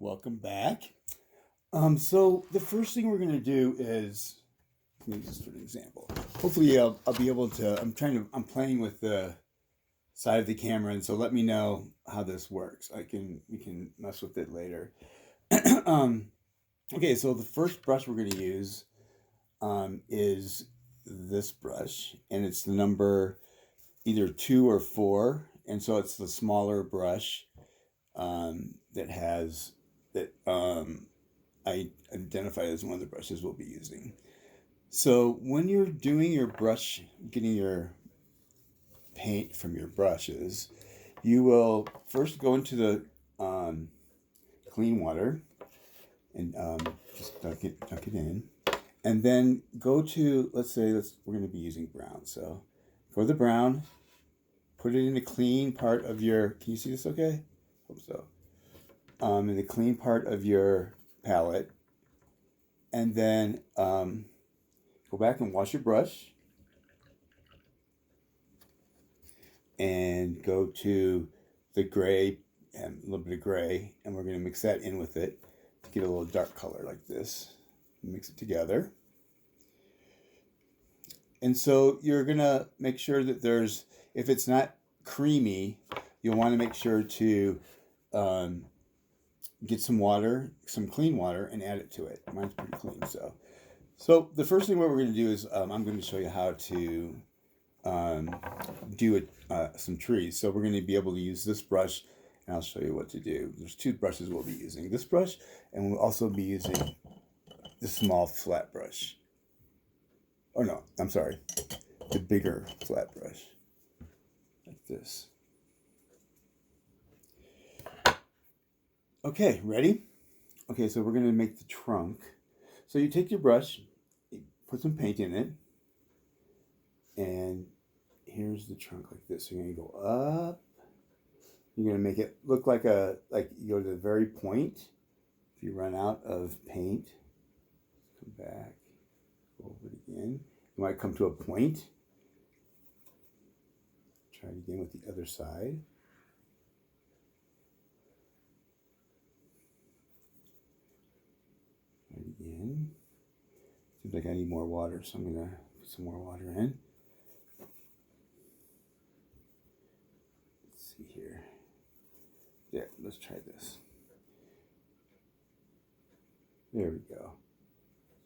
Welcome back. So the first thing we're going to do is, let me just for an example. Hopefully, I'll be able to. I'm playing with the side of the camera, and so let me know how this works. We can mess with it later. um, okay, so the first brush we're going to use is this brush, and it's the number either 2 or 4, and so it's the smaller brush that has that I identified as one of the brushes we'll be using. So when you're doing your brush, getting your paint from your brushes, you will first go into the clean water and just dunk it in, and then go to we're going to be using brown. So go to the brown, put it in the clean part of your. Can you see this? Okay, hope so. In the clean part of your palette, and then go back and wash your brush and go to the gray and a little bit of gray, and we're going to mix that in with it to get a little dark color like this. Mix it together. And so you're going to make sure that if it's not creamy, you'll want to make sure to get some water, some clean water, and add it to it. Mine's pretty clean, so the first thing what we're going to do is I'm going to show you how to do some trees. So we're going to be able to use this brush, and I'll show you what to do. There's 2 brushes we'll be using. This brush, and we'll also be using the small flat brush. Oh no, I'm sorry, the bigger flat brush, like this. Okay, ready? Okay, so we're going to make the trunk. So you take your brush, you put some paint in it, and here's the trunk like this. So you're going to go up. You're going to make it look like you go to the very point. If you run out of paint, come back, go over it again. You might come to a point. Try it again with the other side. Try it again. Seems like I need more water, so I'm going to put some more water in. Let's see here. Yeah, let's try this. There we go.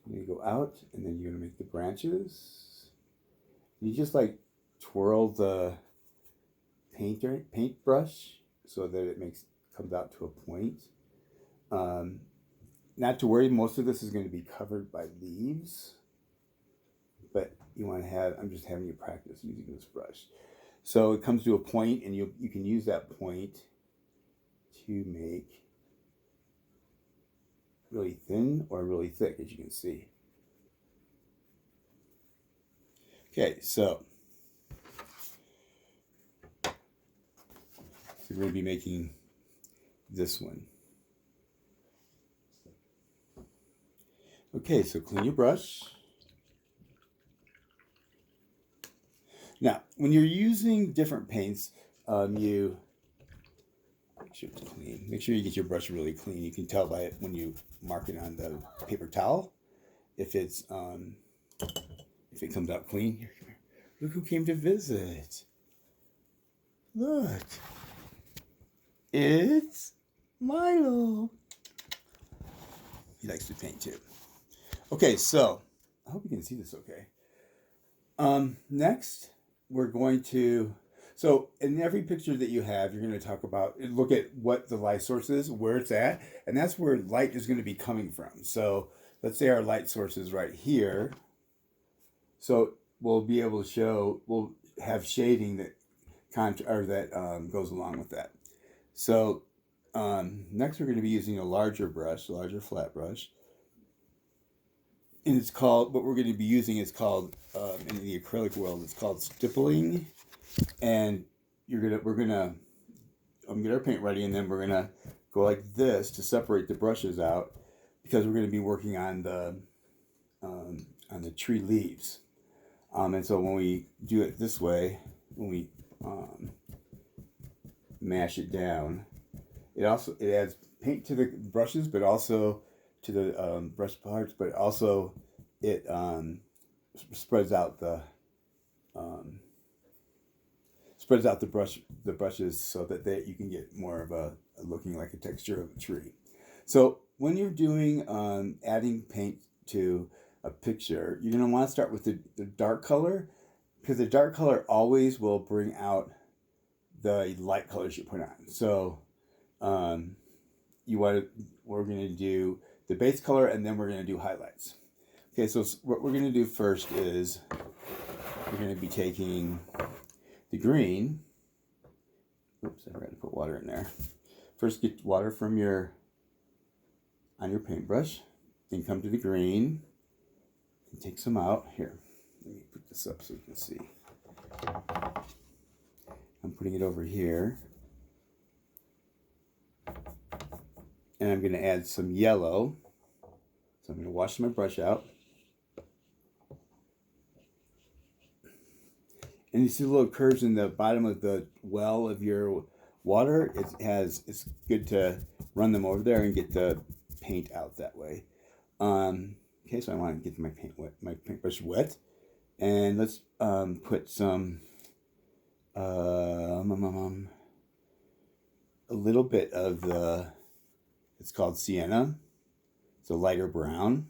You're going to go out, and then you're going to make the branches. You just twirl the paintbrush so that it comes out to a point. Not to worry, most of this is going to be covered by leaves, but you want to have. I'm just having you practice using this brush. So it comes to a point, and you can use that point to make really thin or really thick, as you can see. Okay, so we're going to be making this one. Okay, so clean your brush. Now, when you're using different paints, you make sure it's clean. Make sure you get your brush really clean. You can tell by it when you mark it on the paper towel if it comes out clean. Here, look who came to visit. Look, it's Milo. He likes to paint too. Okay, so I hope you can see this okay. Next, we're going to, so in every picture that you have, you're going to look at what the light source is, where it's at, and that's where light is going to be coming from. So let's say our light source is right here. So we'll have shading that goes along with that. So next we're going to be using a larger flat brush. And what we're going to be using is called, in the acrylic world, it's called stippling. And we're going to get our paint ready, and then we're going to go like this to separate the brushes out, because we're going to be working on the tree leaves. And so when we do it this way, when we mash it down, it adds paint to the brushes, but also to the brush parts, but also it spreads out um, the brushes so that you can get more of a looking like a texture of a tree. So when you're doing adding paint to a picture, you're going to want to start with the dark color, because the dark color always will bring out the light colors you put on. So we're going to do the base color, and then we're going to do highlights. Okay, so what we're going to do first is we're going to be taking the green. Oops, I forgot to put water in there. First, get water from on your paintbrush. Then come to the green and take some out. Here, let me put this up so you can see. I'm putting it over here. And I'm going to add some yellow. So I'm going to wash my brush out. And you see the little curves in the bottom of the well of your water. It's good to run them over there and get the paint out that way. Okay, so I want to get my paintbrush wet, and let's put some a little bit of it's called sienna. It's a lighter brown.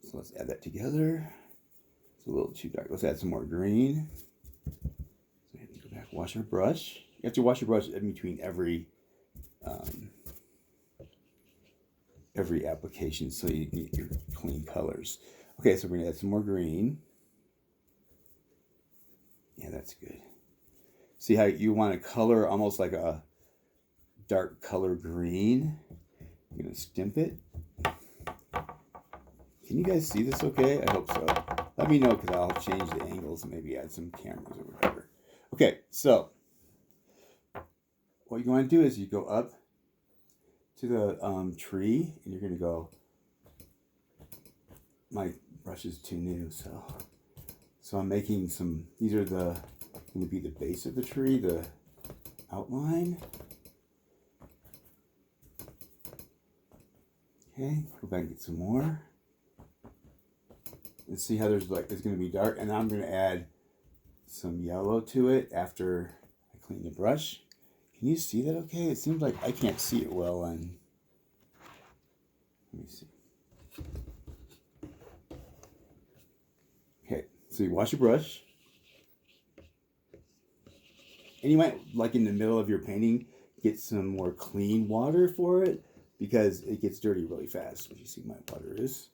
So let's add that together. It's a little too dark. Let's add some more green. So I have to go back, wash our brush. You have to wash your brush in between every application so you can get your clean colors. Okay, so we're gonna add some more green. Yeah, that's good. See how you want to color almost like a dark color green. I'm gonna stimp it. Can you guys see this okay? I hope so. Let me know, because I'll change the angles and maybe add some cameras or whatever. Okay, so what you want to do is you go up to the tree, and you're going to go, my brush is too new, so I'm making some, these are going to be the base of the tree, the outline. Okay, go back and get some more. And see how it's going to be dark, and I'm going to add some yellow to it after I clean the brush. Can you see that okay? It seems like I can't see it well on, let me see. Okay, so you wash your brush. And you might, like in the middle of your painting, get some more clean water for it, because it gets dirty really fast, as you see my water is.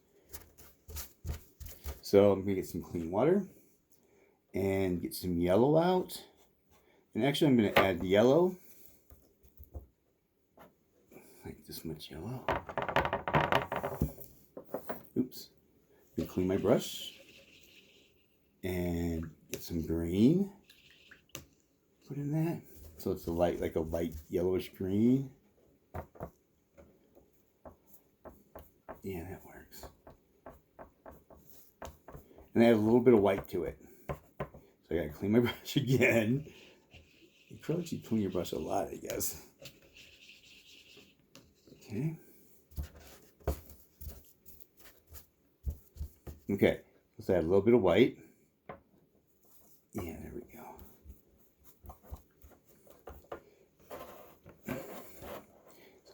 So I'm going to get some clean water and get some yellow out. And actually I'm going to add yellow. Like this much yellow. Oops. I'm going to clean my brush. And get some green. Put in that. So it's like a light yellowish green. Yeah, that works. And add a little bit of white to it. So I gotta clean my brush again. You probably should clean your brush a lot, I guess. Okay. Okay, let's add a little bit of white. Yeah, there we go.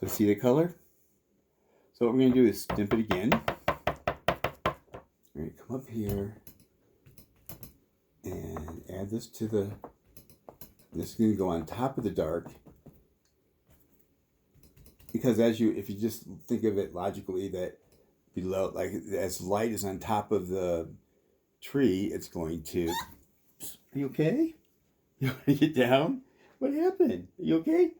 So see the color? So what we're gonna do is stimp it again. We're going to come up here and add this to this is going to go on top of the dark, because if you just think of it logically, that below, like as light is on top of the tree, it's going to, are you okay? You want to get down? What happened? Are you okay?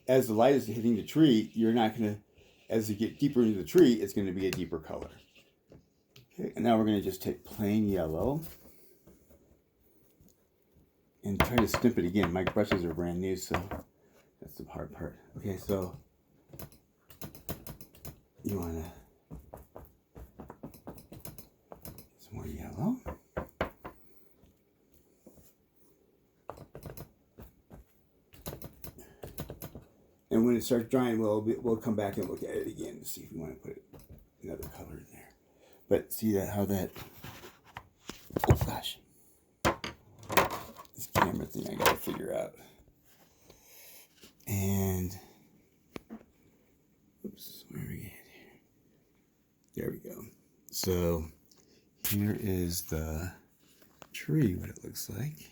As the light is hitting the tree, you're not going to, as you get deeper into the tree, it's going to be a deeper color. Okay, and now we're going to just take plain yellow and try to stimp it again. My brushes are brand new, so that's the hard part. Okay, so you want to get some more yellow. And when it starts drying, we'll come back and look at it again to see if we want to put another color in there. But see that how that, oh gosh, this camera thing I gotta figure out. And oops, where are we at here? There we go. So here is the tree, what it looks like.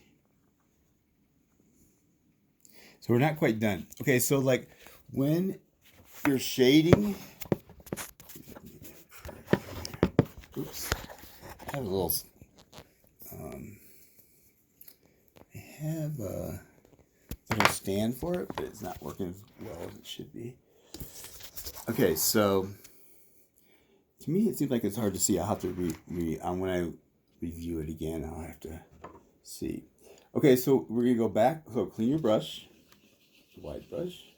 So we're not quite done. Okay, so like when you're shading, oops, I have a little, I have a little stand for it, but it's not working as well as it should be. Okay, so to me it seems like it's hard to see. I'll have to when I review it again, I'll have to see. Okay, so we're gonna go back. So clean your brush, wide brush.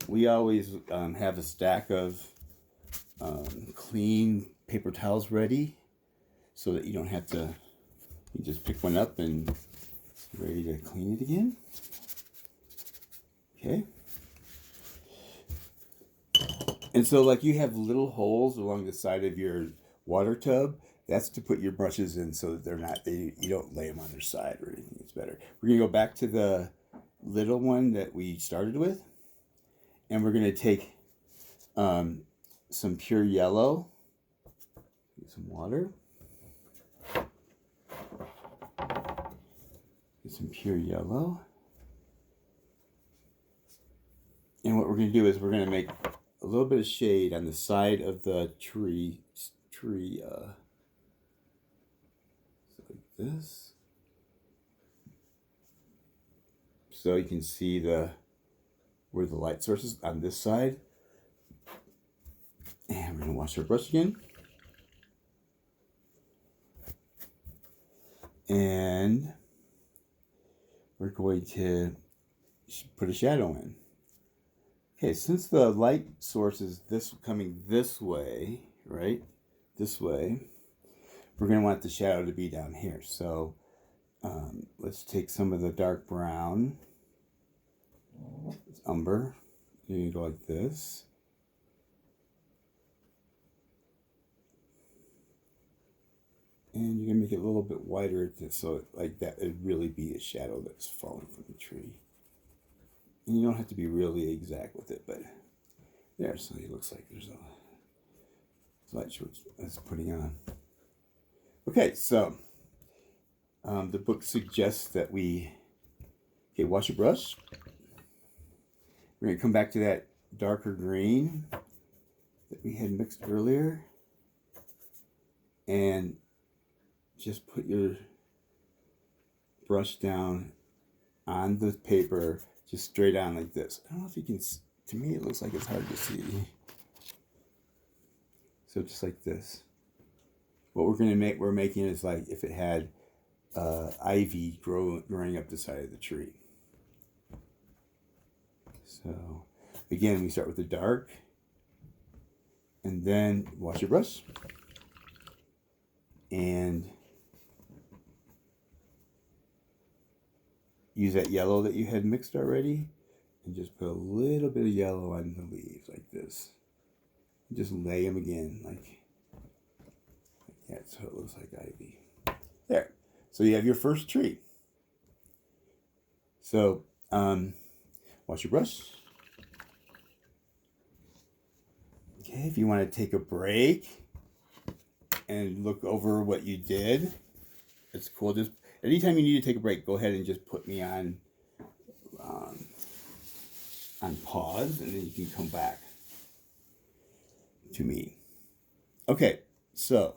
We always have a stack of clean paper towels ready, so that you don't have to. You just pick one up and ready to clean it again. Okay. And so like you have little holes along the side of your water tub. That's to put your brushes in so that they're not, you don't lay them on their side or anything. It's better. We're going to go back to the little one that we started with. And we're going to take some pure yellow. Get some water. Get some pure yellow. And what we're going to do is we're going to make a little bit of shade on the side of the tree, so like this. So you can see where the light source is on this side. And we're going to wash our brush again. And we're going to put a shadow in. Okay, since the light source is coming this way, right? This way, we're going to want the shadow to be down here. So let's take some of the dark brown. It's umber. You go like this. And you're going to make it a little bit wider so like that it'd really be a shadow that's falling from the tree. And you don't have to be really exact with it, but there, so it looks like there's a light source that's putting on. Okay, so the book suggests that wash your brush. We're going to come back to that darker green that we had mixed earlier. And just put your brush down on the paper, just straight on like this. I don't know if you can, to me it looks like it's hard to see. So just like this. What we're making is like if it had ivy growing up the side of the tree. So again, we start with the dark, and then wash your brush, and use that yellow that you had mixed already, and just put a little bit of yellow on the leaves like this. And just lay them again like that, so it looks like ivy. There. So you have your first tree. So wash your brush. Okay, if you want to take a break and look over what you did, it's cool. Just anytime you need to take a break, go ahead and just put me on pause, and then you can come back to me. Okay, so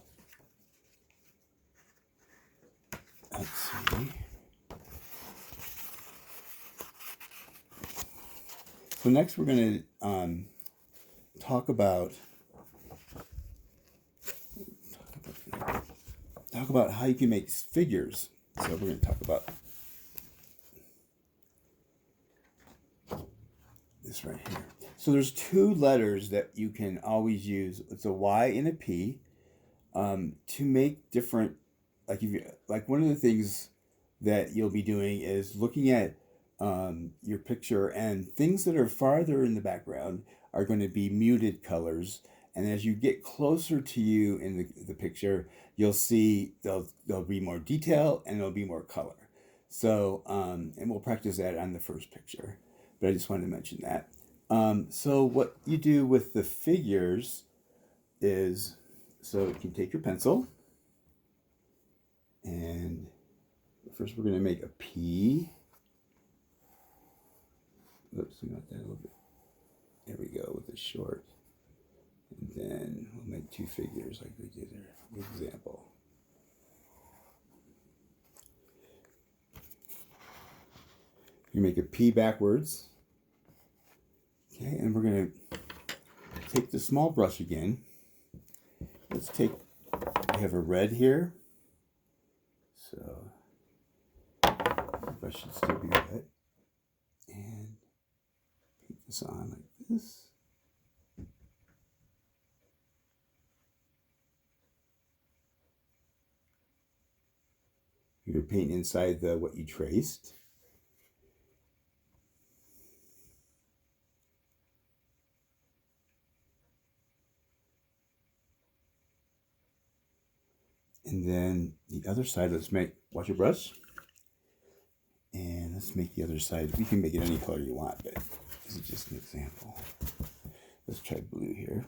let's see. So next we're going to talk about how you can make figures. So we're going to talk about this right here. So there's two letters that you can always use. It's a Y and a P to make different. Like one of the things that you'll be doing is looking at your picture, and things that are farther in the background are going to be muted colors. And as you get closer to you in the picture, you'll see there'll be more detail and there'll be more color. So, and we'll practice that on the first picture, but I just wanted to mention that. So what you do with the figures is, so you can take your pencil, and first we're going to make a P. Oops, we got that a little bit. There we go with the short. And then we'll make two figures like we did there, for example. You make a P backwards. Okay, and we're going to take the small brush again. Let's take, I have a red here. So the brush should still be wet. And paint this on like this. You're painting inside what you traced. And then the other side, watch your brush. And let's make the other side, you can make it any color you want, but this is just an example. Let's try blue here.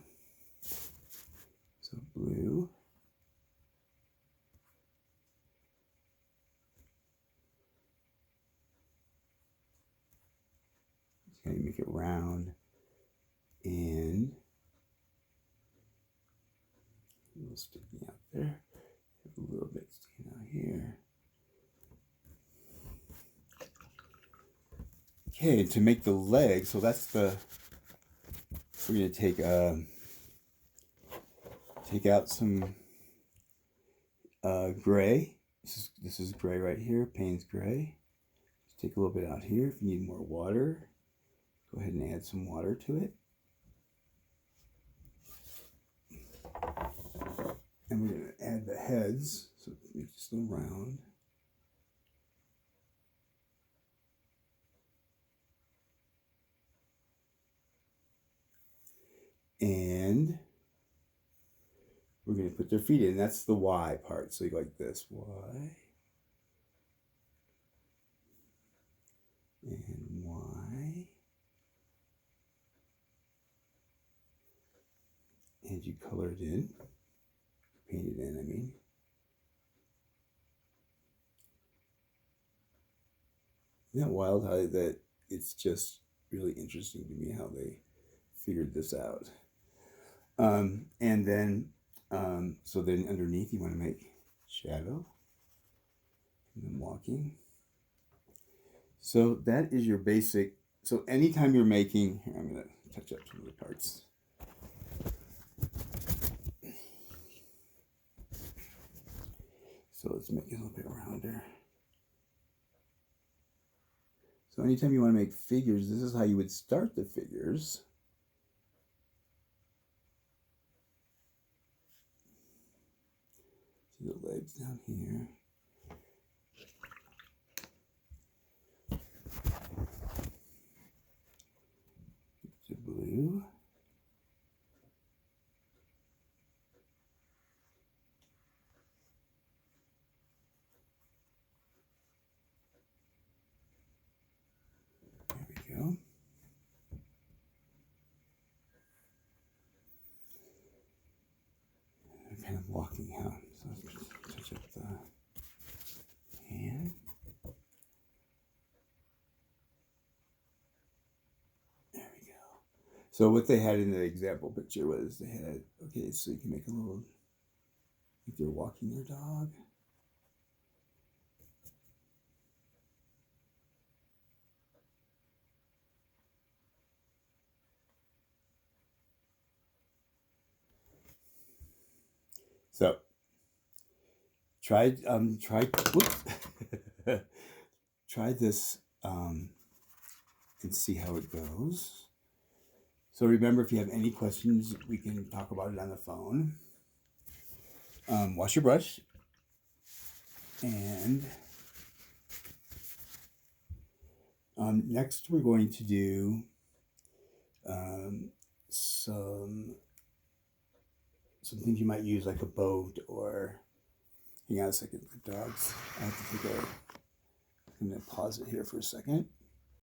So blue. Just gonna make it round and a little sticking out there. A little bit sticking out here. Okay, to make the leg, so that's we're gonna take out some gray. This is gray right here, Payne's gray. Just take a little bit out here. If you need more water, go ahead and add some water to it. And we're going to add the heads, so it makes them round. And we're going to put their feet in. That's the Y part. So you go like this, Y. And Y. And you color it in. Paint it in, I mean. Isn't that wild how that it's just really interesting to me how they figured this out. And then, so then underneath you want to make shadow and then walking. So that is your basic, so anytime you're making, here, I'm going to touch up some of the parts. So let's make it a little bit rounder. So anytime you want to make figures, this is how you would start the figures. See the legs down here. The blue. There we go. They're kind of walking out. So let's touch up the hand. There we go. So what they had in the example picture was they had, okay, so you can make a little, like they're walking their dog. So try whoops, try this and see how it goes. So remember, if you have any questions, we can talk about it on the phone. Wash your brush and Next, we're going to do some things you might use, like a boat, or hang on a second, the dogs. I have to take a. I'm going to pause it here for a second.